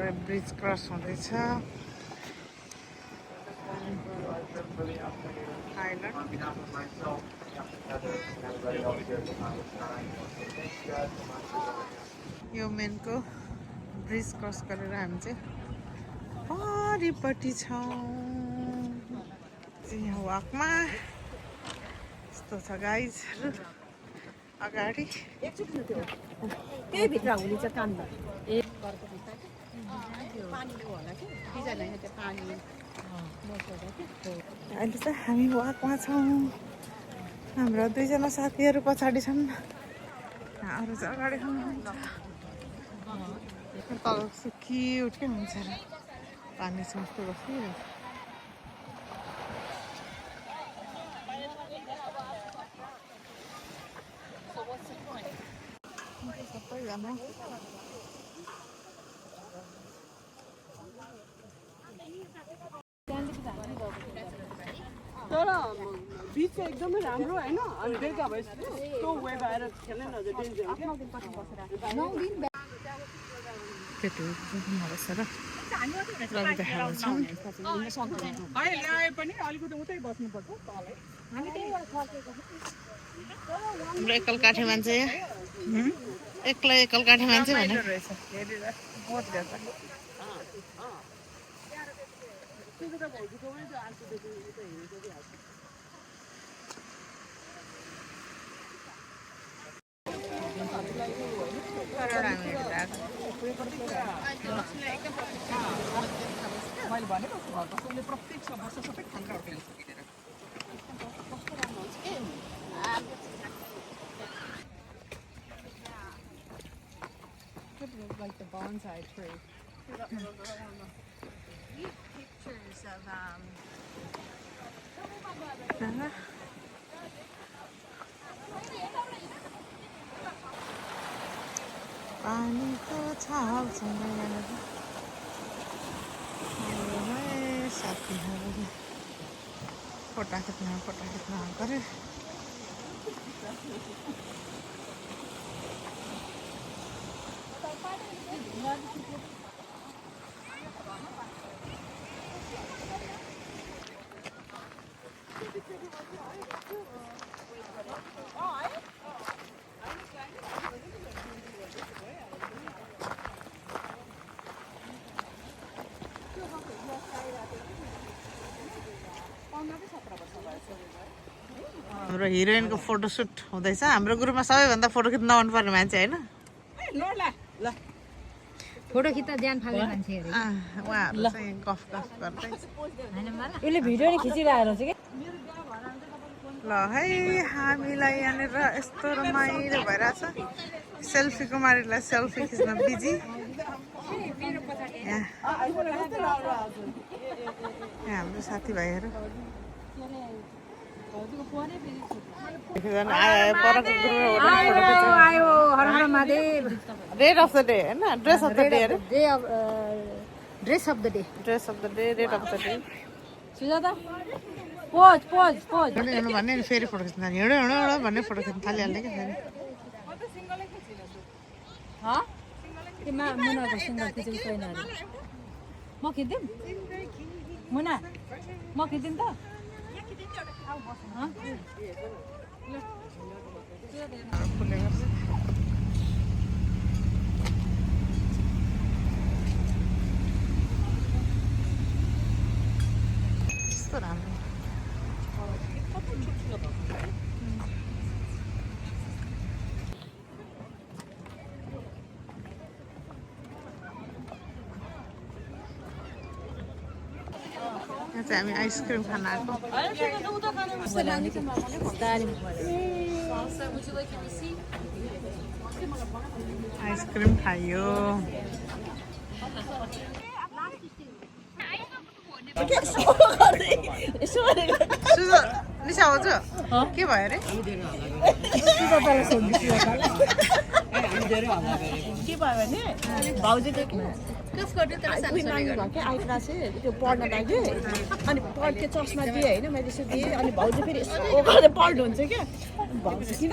Bridge cross हुँदैछ यो मेनको bridge cross गरेर हामी चाहिँ पारिपट्टि छौँ यहाँ वाकमा यस्तो छ गाइजहरू अगाडि त्यही भित्र हुने चाहिँ काण्ड अहिले चाहिँ हामी वाकमा छौँ हाम्रो दुईजना साथीहरू पछाडि छन् अरू चाहिँ अगाडि हुनुहुन्छ तल क्युट के हुन्छ र पानी छ जस्तो बसिरहेको सबैजना तर बिच चाहिँ एकदमै राम्रो होइन अनि बेलुका भएपछि त्यो वेभ आएर खेल्ने न डेन्जर ल्याए पनि अलिकति उतै बस्नुपर्छ हाम्रो एकल काठे मान्छे एक्लै एकल काठे मान्छे भने मैले भनेको उसले प्रत्येक वर्ष सबै खाना hotel सकिदिएर like the bonsai tree. Pictures of पानीको छाल साथीहरू फोटा खिच्न गरे हाम्रो हिरोइनको फोटोसुट हुँदैछ हाम्रो ग्रुपमा सबैभन्दा फोटो खिच्न नमनपर्ने मान्छे होइन फोटो खिच्दा ध्यान फाल्ने मान्छे उहाँहरू चाहिँ गफ गर्दै उसले भिडियो नि खिचिरहेको छ कि ल है हामीलाई यहाँनिर यस्तो रमाइलो भइरहेछ सेल्फीको मारिलाई सेल्फी खिच्न बिजी यहाँ हाम्रो साथीभाइहरू रेड अफ द डे होइन dress of the day dress of the day red of the day Sujata pose pose pose भन्ने नि फेरि फोटो खिच्न हिँडो हिँडो भन्ने फोटो खिच्न थालिहाल्ने क्या फेरि मुनाको सिङ्गल खिचेको छैन अरे म खिच्दिउँ मुना म खिच्दिउँ त यस्तो राम्रो यहाँ चाहिँ हामी आइसक्रिम खान आएको आइसक्रिम खायो निशा हो के भयो अरे के भयो भने भाउजूले आइपुरा चाहिँ त्यो पढ्न लाग्यो अनि पढ्के चस्मा दिएँ होइन मैले यसो दिएँ अनि भाउजू फेरि यसो गरेर पढ्नुहुन्छ क्या भाउजू किन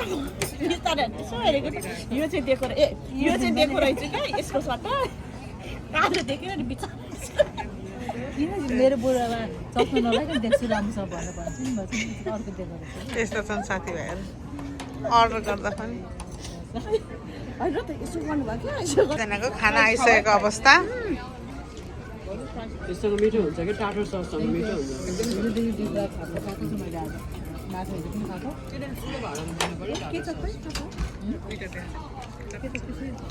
बिस्तारै यसो हेरेको यो चाहिँ दिएको यो चाहिँ दिएको रहेछ क्या यसको सट्टा कालो देखेन नि बिचा किन मेरो बुढामा चस्मा नलाइकन देख्छु राम्रोसँग भनेर भन्छु नि म चाहिँ अर्को देखेको त्यस्तो छन् साथीभाइहरू अर्डर गर्दा पनि होइन त यसो गर्नुभयो क्या यसो एकजनाको खाना आइसकेको अवस्था यस्तोको मिठो हुन्छ कि टाटो सससँग मिठो हुन्छ खाएको छु मैले आज माछाहरू पनि खाएको के छ खै